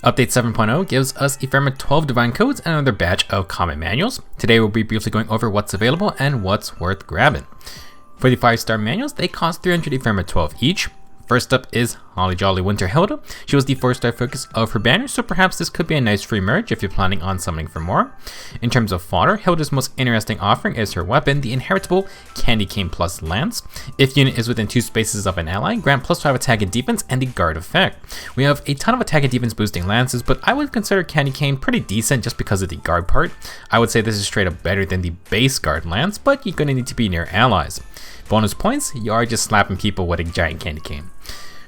Update 7.0 gives us Ephemera 12 Divine Codes and another batch of common manuals. Today we'll be briefly going over what's available and what's worth grabbing. For the 5-star manuals, they cost 300 Ephemera 12 each. First up is Holly Jolly Winter Hilda. She was the 4-star focus of her banner, so perhaps this could be a nice free merge if you're planning on summoning for more. In terms of fodder, Hilda's most interesting offering is her weapon, the inheritable Candy Cane Plus Lance. If unit is within 2 spaces of an ally, grant +5 attack and defense and the guard effect. We have a ton of attack and defense boosting lances, but I would consider Candy Cane pretty decent just because of the guard part. I would say this is straight up better than the base guard lance, but you're going to need to be near allies. Bonus points, you are just slapping people with a giant candy cane.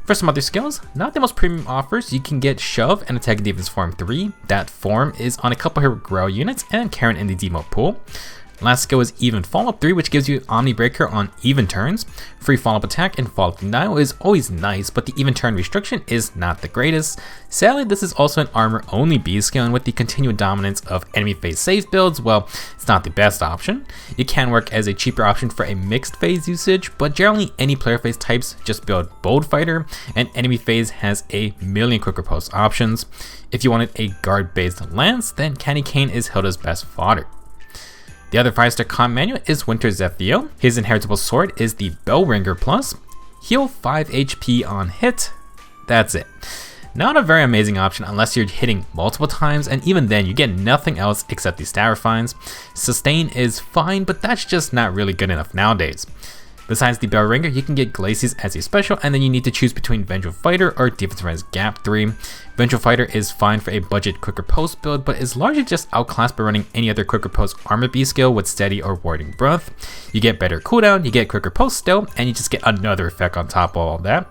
For some other skills, not the most premium offers, you can get Shove and Attack and Defense Form 3. That form is on a couple of Grow units and Karen in the demo pool. Last skill is Even Follow-Up 3, which gives you Omni Breaker on even turns. Free follow-up attack and follow-up denial is always nice, but the even turn restriction is not the greatest. Sadly, this is also an armor-only B skill, and with the continued dominance of enemy phase safe builds, well, it's not the best option. It can work as a cheaper option for a mixed phase usage, but generally any player phase types just build Bold Fighter, and enemy phase has a million quick riposte options. If you wanted a guard-based lance, then Candy Cane is Hilda's best fodder. The other 5-star comm manual is Winter Zephiel. His inheritable sword is the Bellringer Plus. Heal 5 HP on hit. That's it. Not a very amazing option unless you're hitting multiple times, and even then you get nothing else except the stat refines. Sustain is fine, but that's just not really good enough nowadays. Besides the Bellringer, you can get Glacies as a special, and then you need to choose between Vengeful Fighter or Defensive Res Gap 3. Vengeful Fighter is fine for a budget quick riposte build, but is largely just outclassed by running any other quick riposte armor B skill with Steady or Warding Breath. You get better cooldown, you get quick riposte still, and you just get another effect on top of all that.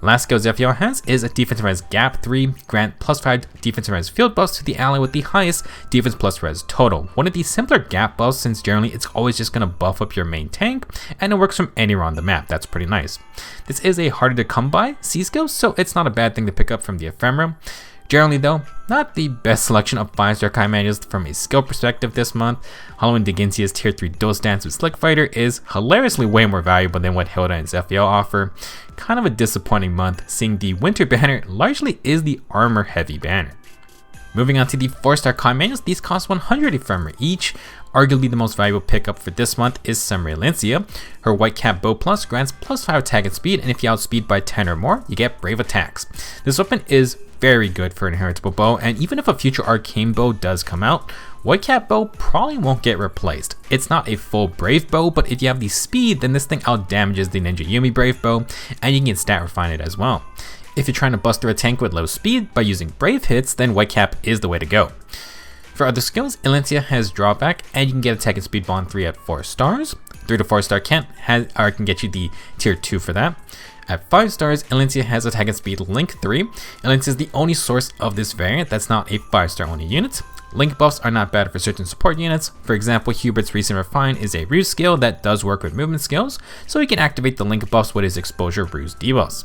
Last skill Zephiel has is a Defensive Res Gap 3, grant +5 Defensive Res field buffs to the ally with the highest Defense plus Res total. One of the simpler gap buffs, since generally it's always just going to buff up your main tank, and it works from anywhere on the map. That's pretty nice. This is a harder to come by C skill, so it's not a bad thing to pick up from the Ephemera. Generally though, not the best selection of 5-star Kai manuals from a skill perspective this month. Halloween Degincia's tier 3 dual stance with Slick Fighter is hilariously way more valuable than what Hilda and Zephiel offer. Kind of a disappointing month, seeing the winter banner largely is the armor heavy banner. Moving on to the 4-star Kai manuals, these cost 100 Ephemera each. Arguably the most valuable pickup for this month is Summer Elincia. Her Whitecap Bow Plus grants +5 attack and speed, and if you outspeed by 10 or more, you get Brave Attacks. This weapon is very good for an inheritable bow, and even if a future arcane bow does come out, Whitecap Bow probably won't get replaced. It's not a full Brave Bow, but if you have the speed, then this thing out damages the Ninja Yumi Brave Bow, and you can stat refine it as well. If you're trying to bust through a tank with low speed by using Brave hits, then Whitecap is the way to go. For other skills, Elincia has drawback, and you can get attack and speed bond 3 at 4 stars. 3 to 4 star can get you the tier 2 for that. At 5 stars, Elincia has attack and speed link 3. Elincia is the only source of this variant that's not a 5-star only unit. Link buffs are not bad for certain support units. For example, Hubert's Recent Refine is a ruse skill that does work with movement skills, so he can activate the link buffs with his exposure ruse debuffs.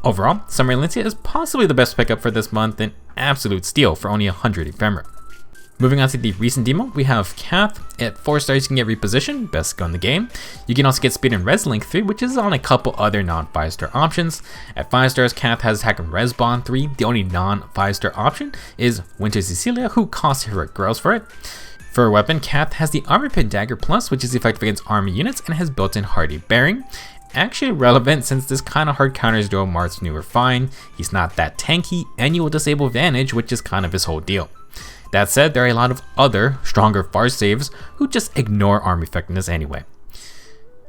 Overall, Summer Elincia is possibly the best pickup for this month, an absolute steal for only 100 Ephemera. Moving on to the recent demo, we have Kath. At 4 stars, you can get Reposition, best skill in the game. You can also get Speed and Res Link 3, which is on a couple other non-5-star options. At 5 stars, Kath has Attack and Res Bond 3. The only non-5-star option is Winter Cecilia, who costs Heroic Girls for it. For a weapon, Kath has the Armor Pit Dagger Plus, which is effective against army units and has built-in Hardy Bearing. Actually relevant since this kind of hard counters Joe Mart's new Refine. He's not that tanky, and you will disable Vantage, which is kind of his whole deal. That said, there are a lot of other, stronger far saves who just ignore arm effectiveness anyway.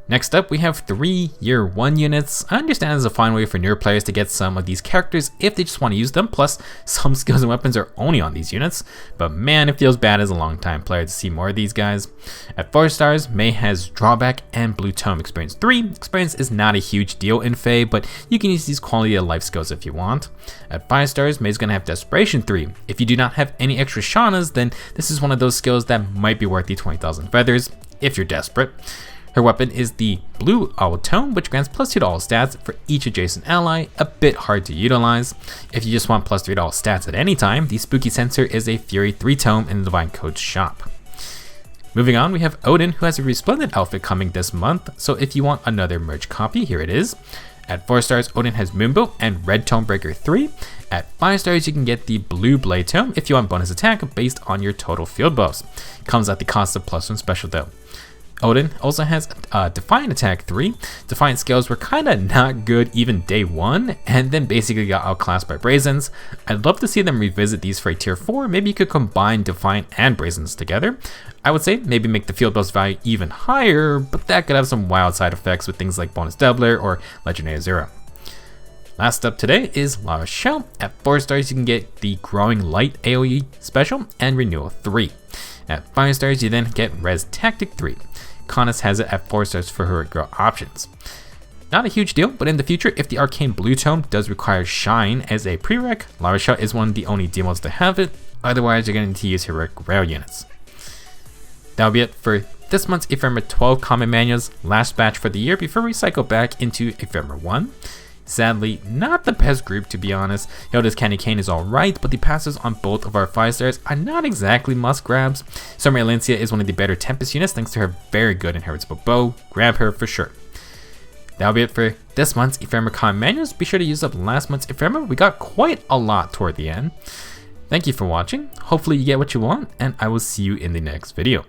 Next up, we have 3 Year 1 units. I understand it's a fine way for newer players to get some of these characters if they just want to use them, plus some skills and weapons are only on these units, but man, it feels bad as a long-time player to see more of these guys. At 4 stars, May has Drawback and Blue Tome Experience 3. Experience is not a huge deal in Fae, but you can use these quality of life skills if you want. At 5 stars, May's going to have Desperation 3. If you do not have any extra Shaunas, then this is one of those skills that might be worth the 20,000 feathers, if you're desperate. Her weapon is the Blue Owl Tome, which grants +2 to all stats for each adjacent ally, a bit hard to utilize. If you just want +3 to all stats at any time, the Spooky Sensor is a Fury 3 Tome in the Divine Codes shop. Moving on, we have Odin, who has a resplendent outfit coming this month, so if you want another merge copy, here it is. At 4 stars, Odin has Moonbow and Red Tome Breaker 3. At 5 stars, you can get the Blue Blade Tome if you want bonus attack based on your total field buffs. Comes at the cost of +1 special though. Odin also has Defiant Attack 3. Defiant skills were kinda not good even day 1, and then basically got outclassed by Brazens. I'd love to see them revisit these for a tier 4, maybe you could combine Defiant and Brazens together. I would say maybe make the field buffs value even higher, but that could have some wild side effects with things like bonus doubler or Legendary Zero. Last up today is Lava Shell. At 4 stars you can get the Growing Light AoE special and Renewal 3. At 5 stars you then get Res Tactic 3. Connus has it at 4 stars for Heroic Grow options. Not a huge deal, but in the future, if the Arcane Blue Tome does require Shine as a prereq, Lava Shell is one of the only demos to have it, otherwise you're going to need to use Heroic Rail units. That'll be it for this month's Ephemera 12 common manuals, last batch for the year before we cycle back into Ephemera 1. Sadly, not the best group to be honest. Hilda's Candy Cane is alright, but the passes on both of our 5 stars are not exactly must grabs. Summer Elincia is one of the better Tempest units thanks to her very good inheritable bow. Grab her for sure. That'll be it for this month's Ephemera common manuals. Be sure to use up last month's Ephemera. We got quite a lot toward the end. Thank you for watching. Hopefully you get what you want, and I will see you in the next video.